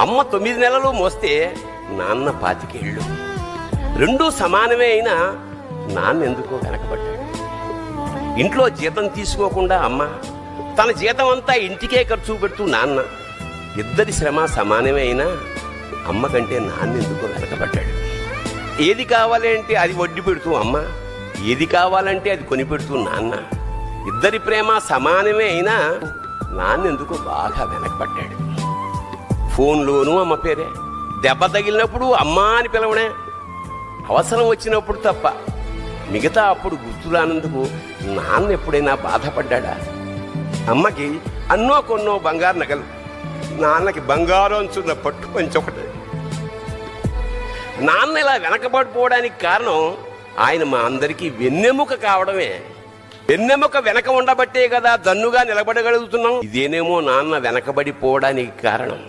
అమ్మ 9 నెలలు మోస్తే నాన్న 25 ఏళ్ళు. రెండూ సమానమే అయినా నాన్న ఎందుకో వెనకబడ్డాడు. ఇంట్లో జీతం తీసుకోకుండా అమ్మ, తన జీతం అంతా ఇంటికే ఖర్చు పెడుతూ నాన్న, ఇద్దరి శ్రమ సమానమే అయినా అమ్మ కంటే నాన్న ఎందుకో వెనకబడ్డాడు. ఏది కావాలి అంటే అది వడ్డీ పెడుతూ అమ్మ, ఏది కావాలంటే అది కొని పెడుతూ నాన్న, ఇద్దరి ప్రేమ సమానమే అయినా నాన్న ఎందుకో బాగా వెనకబడ్డాడు. ఫోన్లోనూ అమ్మ పేరే, దెబ్బ తగిలినప్పుడు అమ్మ అని పిలవడే, అవసరం వచ్చినప్పుడు తప్ప మిగతా అప్పుడు గుర్తురానందుకు నాన్న ఎప్పుడైనా బాధపడ్డా? అమ్మకి అన్నో కొన్నో బంగారు నగలు, నాన్నకి బంగారం అంచున్న పట్టు పంచొకటి. నాన్న ఇలా వెనకబడిపోవడానికి కారణం ఆయన మా అందరికీ వెన్నెముక కావడమే. వెన్నెముక వెనక ఉండబట్టే కదా దన్నుగా నిలబడగలుగుతున్నాం. ఇదేనేమో నాన్న వెనకబడిపోవడానికి కారణం.